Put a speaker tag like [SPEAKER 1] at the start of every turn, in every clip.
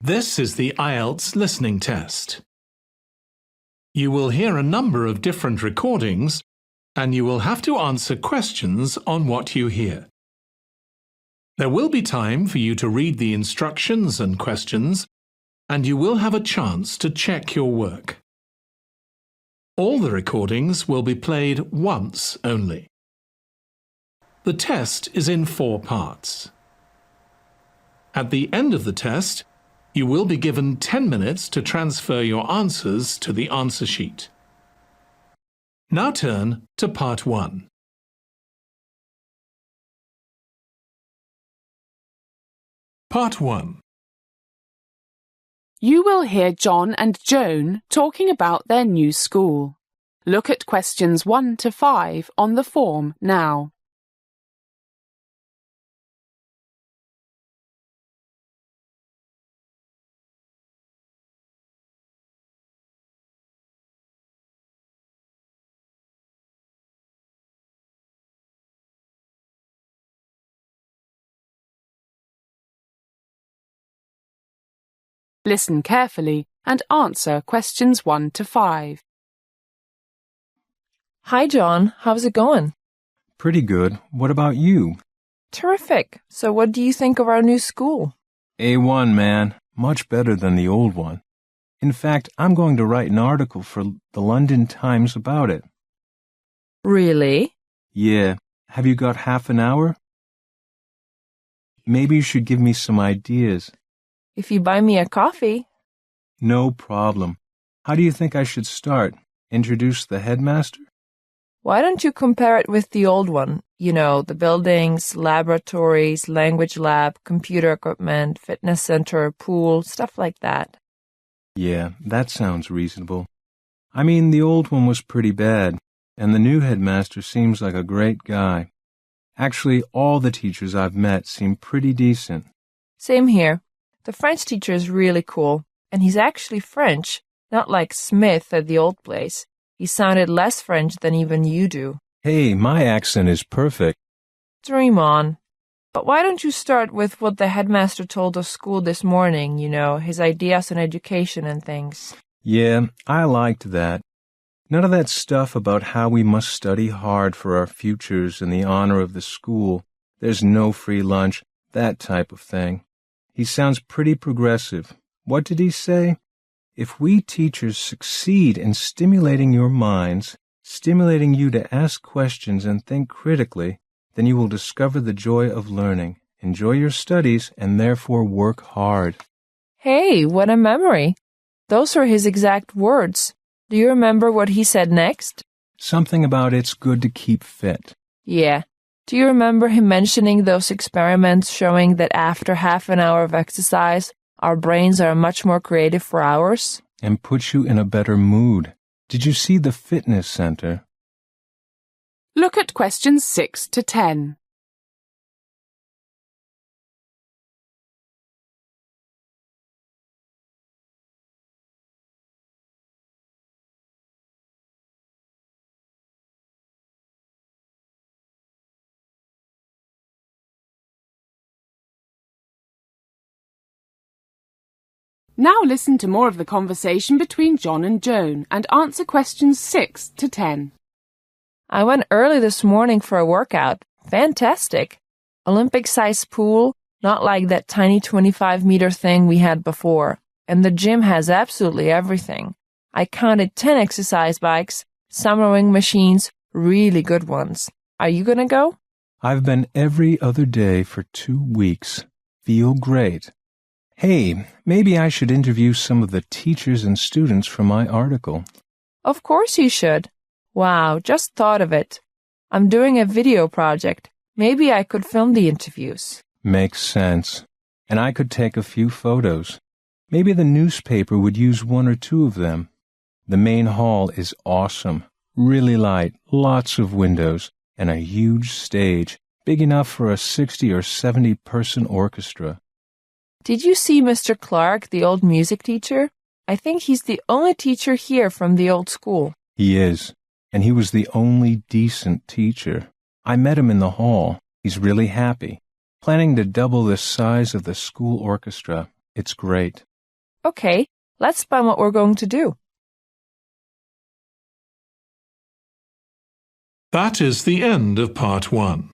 [SPEAKER 1] This is the IELTS listening test. You will hear a number of different recordings, and you will have to answer questions on what you hear. There will be time for you to read the instructions and questions, and you will have a chance to check your work. All the recordings will be played once only. The test is in 4 parts. At the end of the test, you will be given 10 minutes to transfer your answers to the answer sheet. Now turn to Part 1. Part 1.
[SPEAKER 2] You will hear John and Joan talking about their new school. Look at questions 1 to 5 on the form now. Listen carefully and answer questions 1 to 5.
[SPEAKER 3] Hi, John. How's it going?
[SPEAKER 4] Pretty good. What about you?
[SPEAKER 3] Terrific. So what do you think of our new school?
[SPEAKER 4] A1, man. Much better than the old one. In fact, I'm going to write an article for the London Times about it.
[SPEAKER 3] Really?
[SPEAKER 4] Yeah. Have you got half an hour? Maybe you should give me some ideas.
[SPEAKER 3] If you buy me a coffee.
[SPEAKER 4] No problem. How do you think I should start? Introduce the headmaster?
[SPEAKER 3] Why don't you compare it with the old one? You know, the buildings, laboratories, language lab, computer equipment, fitness center, pool, stuff like that.
[SPEAKER 4] Yeah, that sounds reasonable. I mean, the old one was pretty bad, and the new headmaster seems like a great guy. Actually, all the teachers I've met seem pretty decent.
[SPEAKER 3] Same here. The French teacher is really cool, and he's actually French, not like Smith at the old place. He sounded less French than even you do.
[SPEAKER 4] Hey, my accent is perfect.
[SPEAKER 3] Dream on. But why don't you start with what the headmaster told us school this morning, you know, his ideas on education and things?
[SPEAKER 4] Yeah, I liked that. None of that stuff about how we must study hard for our futures in the honor of the school. There's no free lunch, that type of thing. He sounds pretty progressive. What did he say? If we teachers succeed in stimulating your minds, stimulating you to ask questions and think critically, then you will discover the joy of learning, enjoy your studies, and therefore work hard.
[SPEAKER 3] Hey, what a memory. Those are his exact words. Do you remember what he said next?
[SPEAKER 4] Something about it's good to keep fit.
[SPEAKER 3] Yeah. Do you remember him mentioning those experiments showing that after half an hour of exercise, our brains are much more creative for hours?
[SPEAKER 4] And puts you in a better mood. Did you see the fitness center?
[SPEAKER 2] Look at questions 6 to 10. Now listen to more of the conversation between John and Joan and answer questions 6 to 10.
[SPEAKER 3] I went early this morning for a workout. Fantastic. Olympic-sized pool, not like that tiny 25-meter thing we had before. And the gym has absolutely everything. I counted 10 exercise bikes, some rowing machines, really good ones. Are you gonna go?
[SPEAKER 4] I've been every other day for 2 weeks. Feel great. Hey, maybe I should interview some of the teachers and students for my article.
[SPEAKER 3] Of course you should. Wow, just thought of it. I'm doing a video project. Maybe I could film the interviews.
[SPEAKER 4] Makes sense. And I could take a few photos. Maybe the newspaper would use 1 or 2 of them. The main hall is awesome. Really light, lots of windows, and a huge stage, big enough for a 60 or 70 person orchestra.
[SPEAKER 3] Did you see Mr. Clark, the old music teacher? I think he's the only teacher here from the old school.
[SPEAKER 4] He is, and he was the only decent teacher. I met him in the hall. He's really happy, planning to double the size of the school orchestra. It's great.
[SPEAKER 3] Okay, let's plan what we're going to do.
[SPEAKER 1] That is the end of part 1.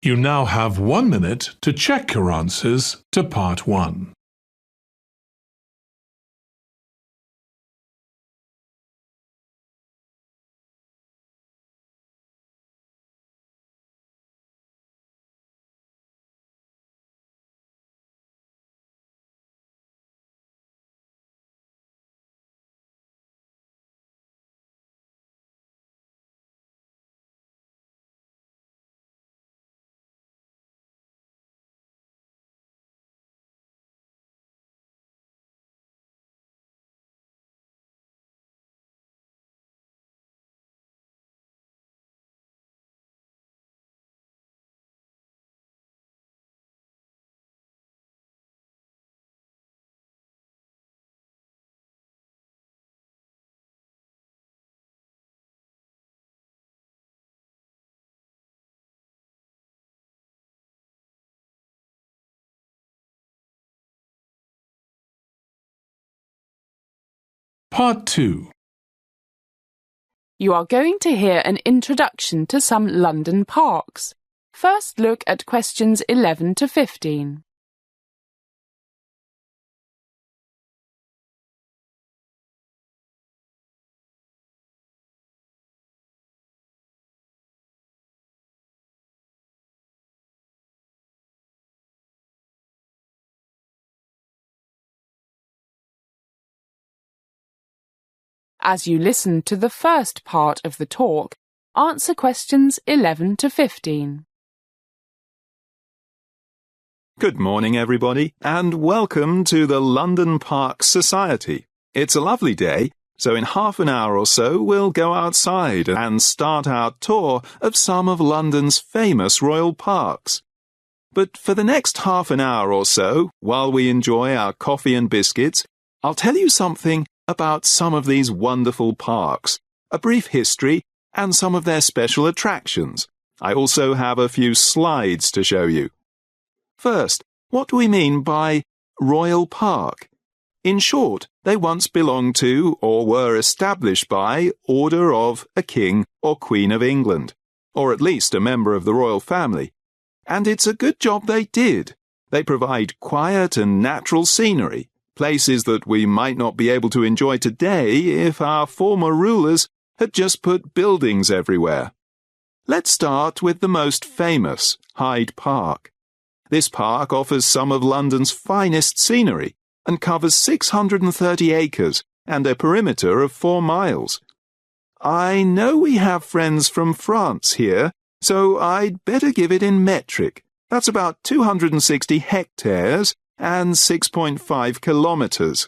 [SPEAKER 1] You now have 1 minute to check your answers to part 1. Part 2.
[SPEAKER 2] You are going to hear an introduction to some London parks. First, look at questions 11 to 15. As you listen to the first part of the talk, answer questions 11 to 15.
[SPEAKER 5] Good morning, everybody, and welcome to the London Parks Society. It's a lovely day, so in half an hour or so we'll go outside and start our tour of some of London's famous royal parks. But for the next half an hour or so, while we enjoy our coffee and biscuits, I'll tell you something about some of these wonderful parks, a brief history, and some of their special attractions. I also have a few slides to show you. First, what do we mean by Royal Park? In short, they once belonged to or were established by order of a king or queen of England, or at least a member of the royal family. And it's a good job they did. They provide quiet and natural scenery, places that we might not be able to enjoy today if our former rulers had just put buildings everywhere. Let's start with the most famous, Hyde Park. This park offers some of London's finest scenery and covers 630 acres and a perimeter of 4 miles. I know we have friends from France here, so I'd better give it in metric. That's about 260 hectares and 6.5 kilometres.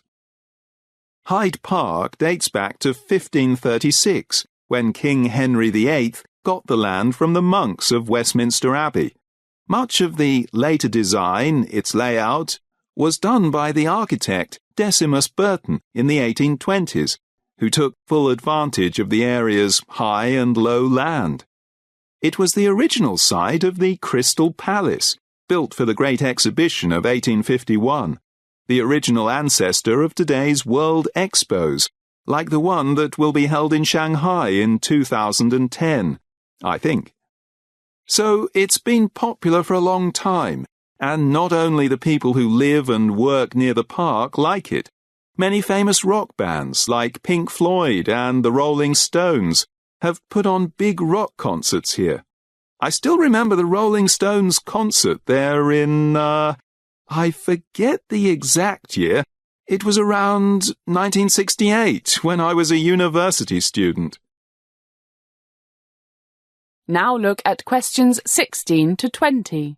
[SPEAKER 5] Hyde Park dates back to 1536, when King Henry VIII got the land from the monks of Westminster Abbey. Much of the later design, its layout, was done by the architect Decimus Burton in the 1820s, who took full advantage of the area's high and low land. It was the original site of the Crystal Palace, built for the Great Exhibition of 1851, the original ancestor of today's World Expos, like the one that will be held in Shanghai in 2010, I think. So it's been popular for a long time, and not only the people who live and work near the park like it. Many famous rock bands like Pink Floyd and the Rolling Stones have put on big rock concerts here. I still remember the Rolling Stones concert there in, I forget the exact year. It was around 1968 when I was a university student.
[SPEAKER 2] Now look at questions 16 to 20.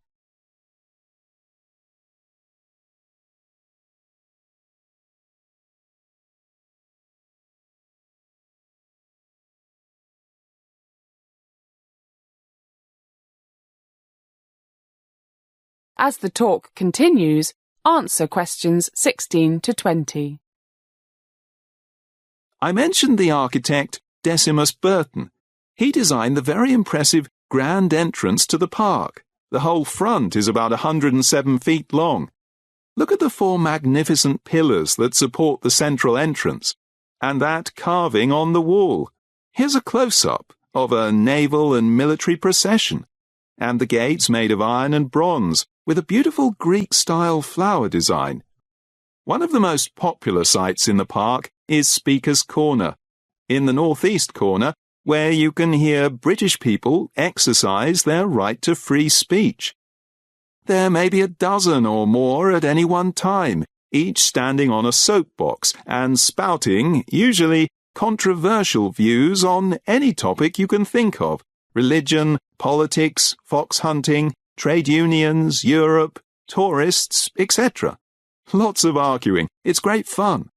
[SPEAKER 2] As the talk continues, answer questions 16 to 20.
[SPEAKER 5] I mentioned the architect Decimus Burton. He designed the very impressive grand entrance to the park. The whole front is about 107 feet long. Look at the four magnificent pillars that support the central entrance, and that carving on the wall. Here's a close-up of a naval and military procession, and the gates made of iron and bronze, with a beautiful Greek-style flower design. One of the most popular sites in the park is Speaker's Corner, in the northeast corner, where you can hear British people exercise their right to free speech. There may be a dozen or more at any one time, each standing on a soapbox and spouting, usually, controversial views on any topic you can think of: religion, politics, fox hunting, trade unions, Europe, tourists, etc. Lots of arguing. It's great fun.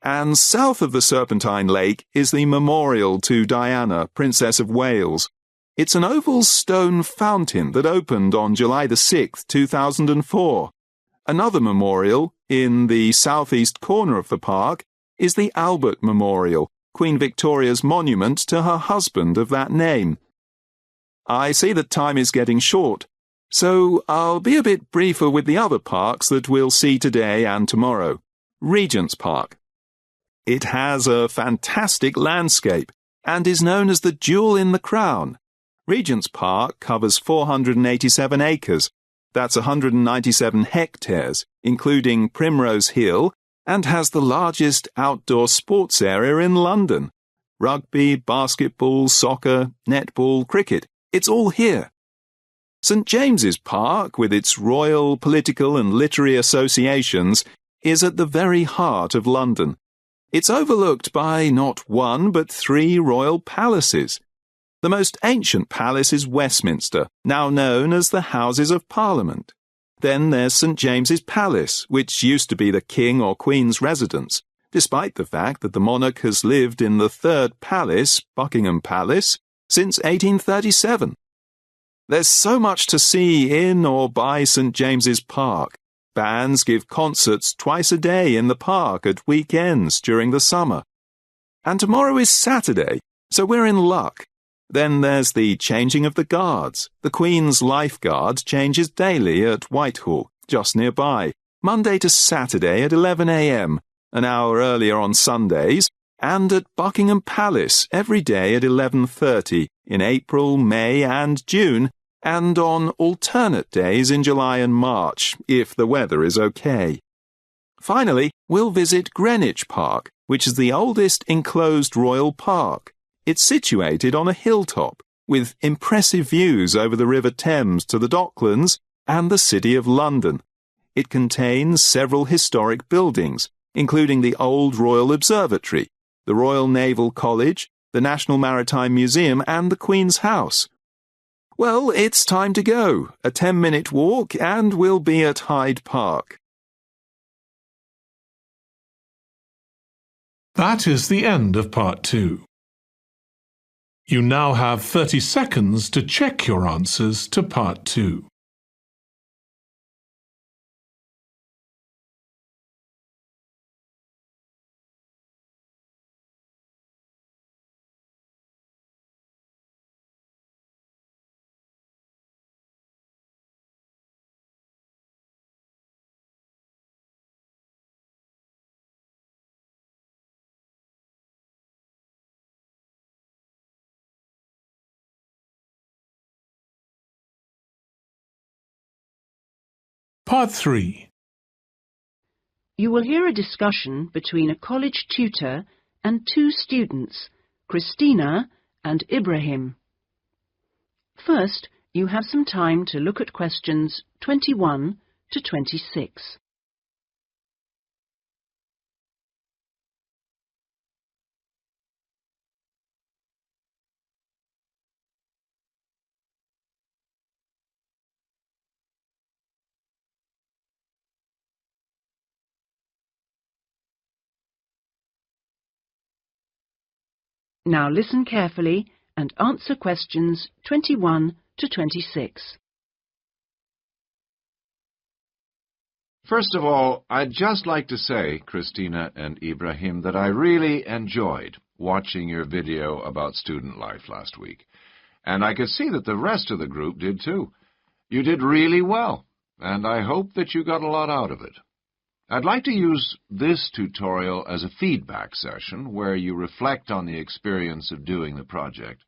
[SPEAKER 5] And south of the Serpentine Lake is the memorial to Diana, Princess of Wales. It's an oval stone fountain that opened on July the 6th, 2004. Another memorial, in the southeast corner of the park, is the Albert Memorial, Queen Victoria's monument to her husband of that name. I see that time is getting short, so I'll be a bit briefer with the other parks that we'll see today and tomorrow. Regent's Park. It has a fantastic landscape and is known as the jewel in the crown. Regent's Park covers 487 acres, that's 197 hectares, including Primrose Hill, and has the largest outdoor sports area in London. Rugby, basketball, soccer, netball, cricket, it's all here. St James's Park, with its royal, political and literary associations, is at the very heart of London. It's overlooked by not one but three royal palaces. The most ancient palace is Westminster, now known as the Houses of Parliament. Then there's St James's Palace, which used to be the King or Queen's residence, despite the fact that the monarch has lived in the third palace, Buckingham Palace, since 1837. There's so much to see in or by St James's Park. Bands give concerts twice a day in the park at weekends during the summer. And tomorrow is Saturday, so we're in luck. Then there's the changing of the guards. The Queen's Life Guard changes daily at Whitehall, just nearby, Monday to Saturday at 11 a.m, an hour earlier on Sundays, and at Buckingham Palace every day at 11:30 in April, May and June, and on alternate days in July and March, if the weather is okay. Finally, we'll visit Greenwich Park, which is the oldest enclosed royal park. It's situated on a hilltop, with impressive views over the River Thames to the Docklands and the City of London. It contains several historic buildings, including the Old Royal Observatory, the Royal Naval College, the National Maritime Museum and the Queen's House. Well, it's time to go. A 10-minute walk and we'll be at Hyde Park.
[SPEAKER 1] That is the end of part 2. You now have 30 seconds to check your answers to part 2. Part 3.
[SPEAKER 6] You will hear a discussion between a college tutor and two students, Christina and Ibrahim. First, you have some time to look at questions 21 to 26. Now listen carefully and answer questions 21 to 26.
[SPEAKER 7] First of all, I'd just like to say, Christina and Ibrahim, that I really enjoyed watching your video about student life last week. And I could see that the rest of the group did too. You did really well, and I hope that you got a lot out of it. I'd like to use this tutorial as a feedback session where you reflect on the experience of doing the project.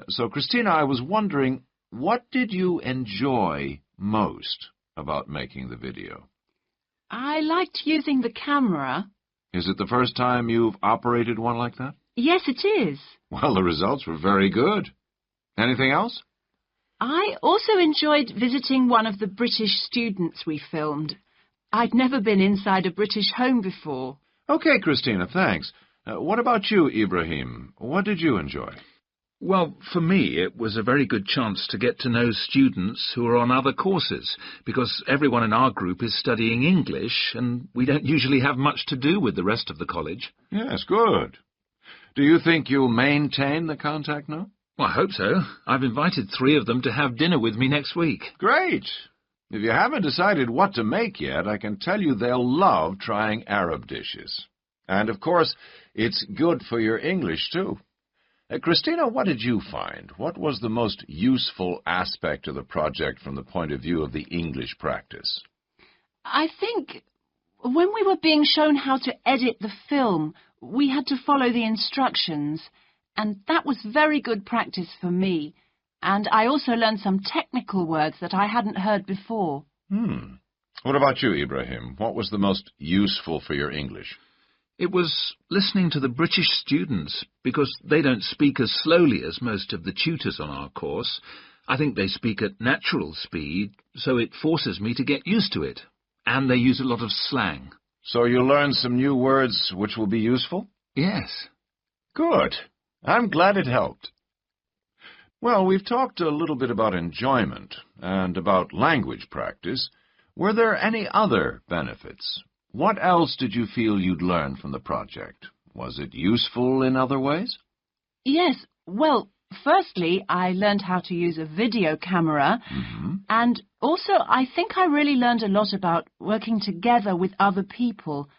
[SPEAKER 7] So, Christina, I was wondering, what did you enjoy most about making the video?
[SPEAKER 6] I liked using the camera.
[SPEAKER 7] Is it the first time you've operated one like that?
[SPEAKER 6] Yes, it is.
[SPEAKER 7] Well, the results were very good. Anything else?
[SPEAKER 6] I also enjoyed visiting one of the British students we filmed. I'd never been inside a British home before.
[SPEAKER 7] Okay, Christina, thanks. What about you, Ibrahim? What did you enjoy?
[SPEAKER 8] Well, for me, it was a very good chance to get to know students who are on other courses, because everyone in our group is studying English, and we don't usually have much to do with the rest of the college.
[SPEAKER 7] Yes, good. Do you think you'll maintain the contact now?
[SPEAKER 8] Well, I hope so. I've invited 3 of them to have dinner with me next week.
[SPEAKER 7] Great! If you haven't decided what to make yet, I can tell you they'll love trying Arab dishes. And, of course, it's good for your English, too. Christina, what did you find? What was the most useful aspect of the project from the point of view of the English practice?
[SPEAKER 6] I think when we were being shown how to edit the film, we had to follow the instructions, and that was very good practice for me. And I also learned some technical words that I hadn't heard before.
[SPEAKER 7] What about you, Ibrahim? What was the most useful for your English?
[SPEAKER 8] It was listening to the British students, because they don't speak as slowly as most of the tutors on our course. I think they speak at natural speed, so it forces me to get used to it. And they use a lot of slang.
[SPEAKER 7] So you learned some new words which will be useful?
[SPEAKER 8] Yes.
[SPEAKER 7] Good. I'm glad it helped. Well, we've talked a little bit about enjoyment and about language practice. Were there any other benefits? What else did you feel you'd learned from the project? Was it useful in other ways?
[SPEAKER 6] Yes, well, firstly, I learned how to use a video camera, and also I think I really learned a lot about working together with other people.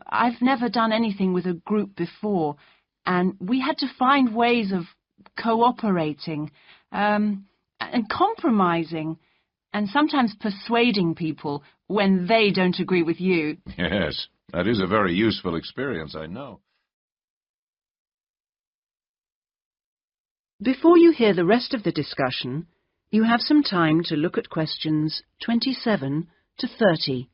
[SPEAKER 6] I've never done anything with a group before, and we had to find ways of cooperating and compromising, and sometimes persuading people when they don't agree with you.
[SPEAKER 7] Yes, that is a very useful experience, I know.
[SPEAKER 6] Before you hear the rest of the discussion, you have some time to look at questions 27 to 30.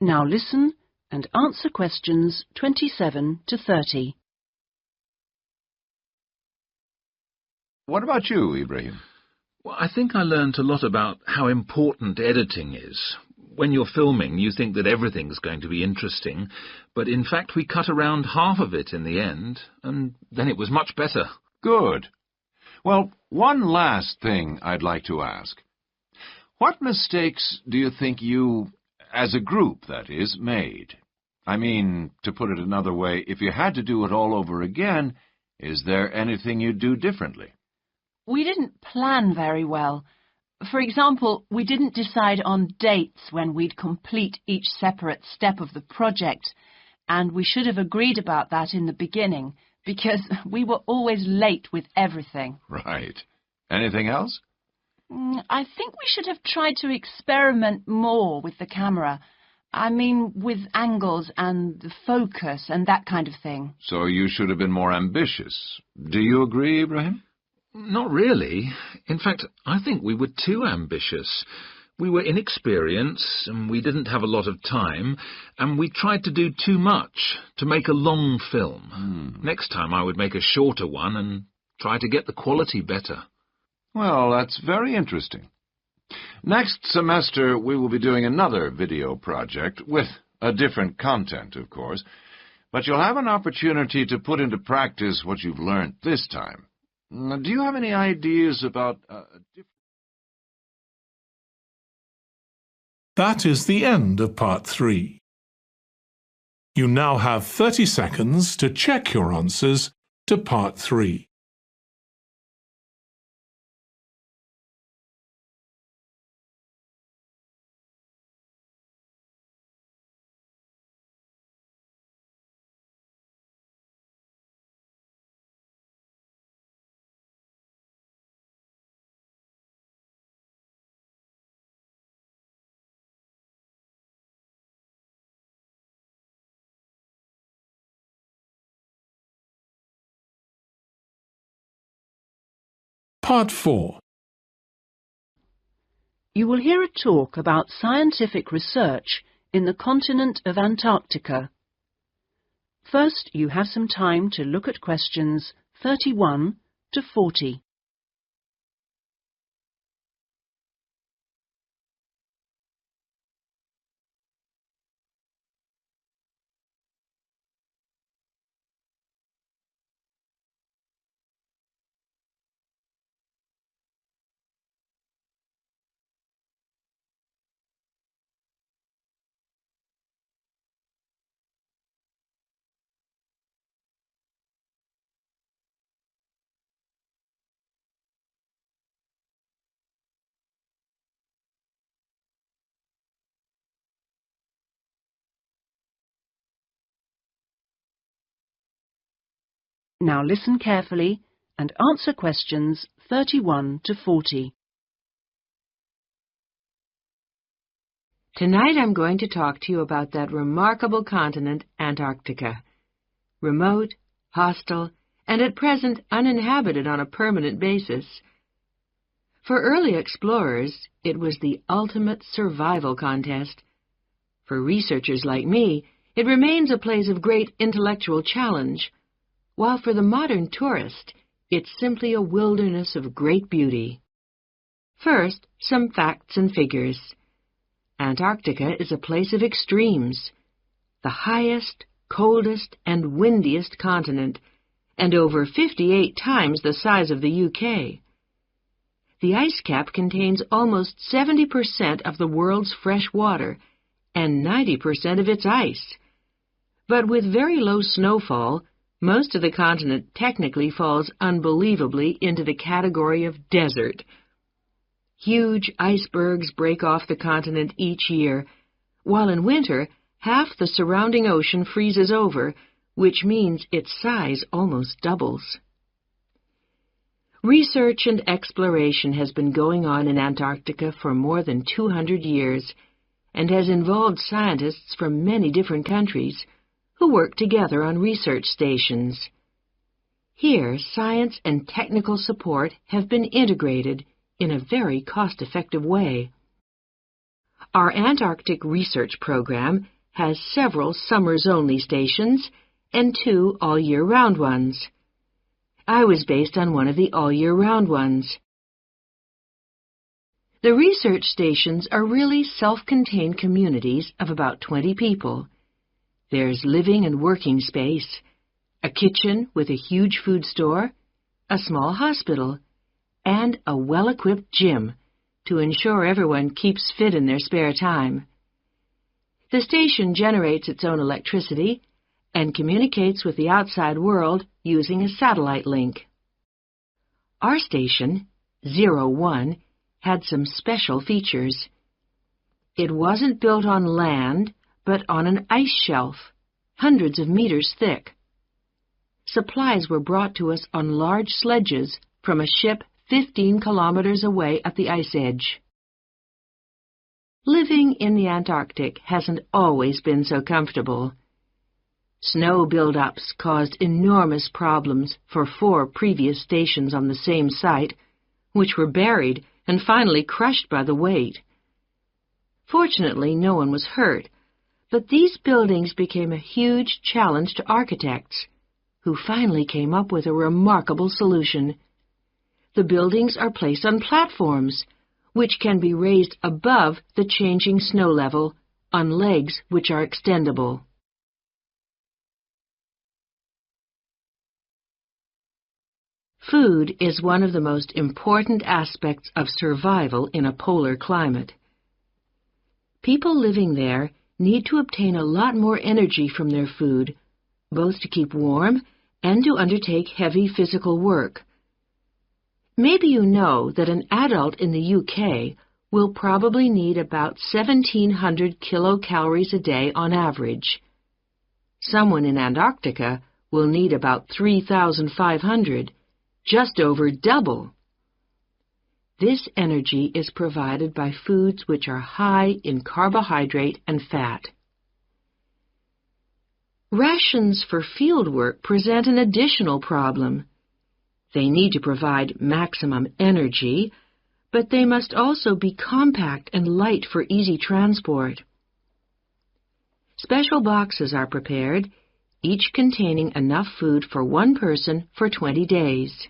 [SPEAKER 6] Now listen and answer questions 27 to 30.
[SPEAKER 7] What about you, Ibrahim?
[SPEAKER 8] Well, I think I learned a lot about how important editing is. When you're filming, you think that everything's going to be interesting, but in fact we cut around half of it in the end, and then it was much better.
[SPEAKER 7] Good. Well, one last thing I'd like to ask. What mistakes do you think you, as a group, that is, made? I mean, to put it another way, if you had to do it all over again, is there anything you'd do differently?
[SPEAKER 6] We didn't plan very well. For example, we didn't decide on dates when we'd complete each separate step of the project, and we should have agreed about that in the beginning, because we were always late with everything.
[SPEAKER 7] Right. Anything else?
[SPEAKER 6] I think we should have tried to experiment more with the camera. I mean, with angles and the focus and that kind of thing.
[SPEAKER 7] So you should have been more ambitious. Do you agree, Ibrahim?
[SPEAKER 8] Not really. In fact, I think we were too ambitious. We were inexperienced, and we didn't have a lot of time, and we tried to do too much, to make a long film. Next time I would make a shorter one and try to get the quality better.
[SPEAKER 7] Well, that's very interesting. Next semester, we will be doing another video project, with a different content, of course, but you'll have an opportunity to put into practice what you've learned this time. Do you have any ideas about
[SPEAKER 1] That is the end of part 3. You now have 30 seconds to check your answers to part 3. Part 4.
[SPEAKER 6] You will hear a talk about scientific research in the continent of Antarctica. First, you have some time to look at questions 31 to 40. Now listen carefully and answer questions 31 to 40.
[SPEAKER 9] Tonight I'm going to talk to you about that remarkable continent, Antarctica. Remote, hostile, and at present uninhabited on a permanent basis. For early explorers, it was the ultimate survival contest. For researchers like me, it remains a place of great intellectual challenge, while for the modern tourist, it's simply a wilderness of great beauty. First, some facts and figures. Antarctica is a place of extremes, the highest, coldest, and windiest continent, and over 58 times the size of the UK. The ice cap contains almost 70% of the world's fresh water and 90% of its ice. But with very low snowfall, most of the continent technically falls unbelievably into the category of desert. Huge icebergs break off the continent each year, while in winter half the surrounding ocean freezes over, which means its size almost doubles. Research and exploration has been going on in Antarctica for more than 200 years, and has involved scientists from many different countries who work together on research stations. Here, science and technical support have been integrated in a very cost-effective way. Our Antarctic research program has several summers-only stations and 2 all-year-round ones. I was based on one of the all-year-round ones. The research stations are really self-contained communities of about 20 people. There's living and working space, a kitchen with a huge food store, a small hospital, and a well-equipped gym to ensure everyone keeps fit in their spare time. The station generates its own electricity and communicates with the outside world using a satellite link. Our station, 01, had some special features. It wasn't built on land, but on an ice shelf, hundreds of meters thick. Supplies were brought to us on large sledges from a ship 15 kilometers away at the ice edge. Living in the Antarctic hasn't always been so comfortable. Snow buildups caused enormous problems for 4 previous stations on the same site, which were buried and finally crushed by the weight. Fortunately, no one was hurt, but these buildings became a huge challenge to architects, who finally came up with a remarkable solution. The buildings are placed on platforms, which can be raised above the changing snow level on legs which are extendable. Food is one of the most important aspects of survival in a polar climate. People living there need to obtain a lot more energy from their food, both to keep warm and to undertake heavy physical work. Maybe you know that an adult in the UK will probably need about 1,700 kilocalories a day on average. Someone in Antarctica will need about 3,500, just over double. This energy is provided by foods which are high in carbohydrate and fat. Rations for field work present an additional problem. They need to provide maximum energy, but they must also be compact and light for easy transport. Special boxes are prepared, each containing enough food for one person for 20 days.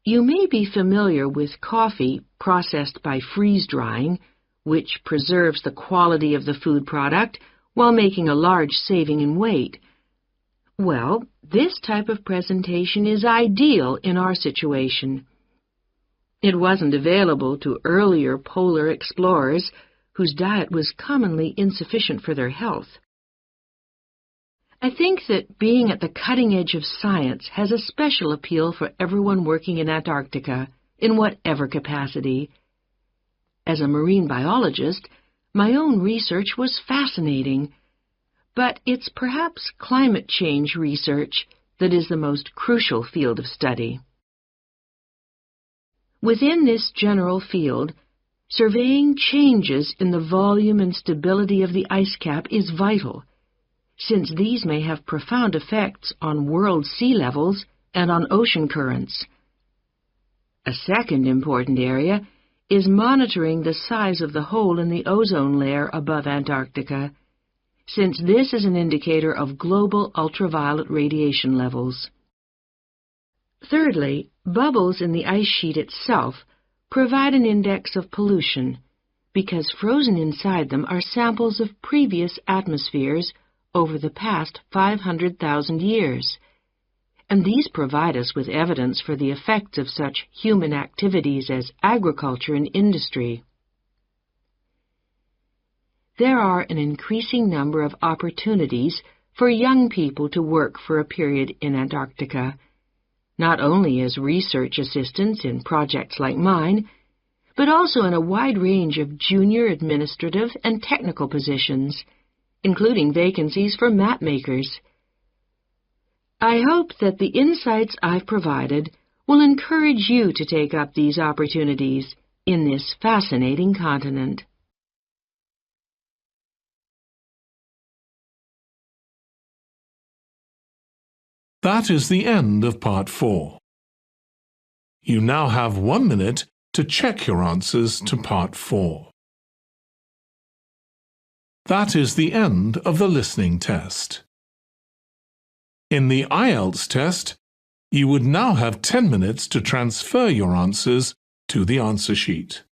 [SPEAKER 9] You may be familiar with coffee processed by freeze-drying, which preserves the quality of the food product while making a large saving in weight. Well, this type of presentation is ideal in our situation. It wasn't available to earlier polar explorers whose diet was commonly insufficient for their health. I think that being at the cutting edge of science has a special appeal for everyone working in Antarctica, in whatever capacity. As a marine biologist, my own research was fascinating, but it's perhaps climate change research that is the most crucial field of study. Within this general field, surveying changes in the volume and stability of the ice cap is vital, since these may have profound effects on world sea levels and on ocean currents. A second important area is monitoring the size of the hole in the ozone layer above Antarctica, since this is an indicator of global ultraviolet radiation levels. Thirdly, bubbles in the ice sheet itself provide an index of pollution, because frozen inside them are samples of previous atmospheres over the past 500,000 years, and these provide us with evidence for the effects of such human activities as agriculture and industry. There are an increasing number of opportunities for young people to work for a period in Antarctica, not only as research assistants in projects like mine, but also in a wide range of junior administrative and technical positions, including vacancies for map makers. I hope that the insights I've provided will encourage you to take up these opportunities in this fascinating continent.
[SPEAKER 1] That is the end of Part 4. You now have 1 minute to check your answers to Part 4. That is the end of the listening test. In the IELTS test, you would now have 10 minutes to transfer your answers to the answer sheet.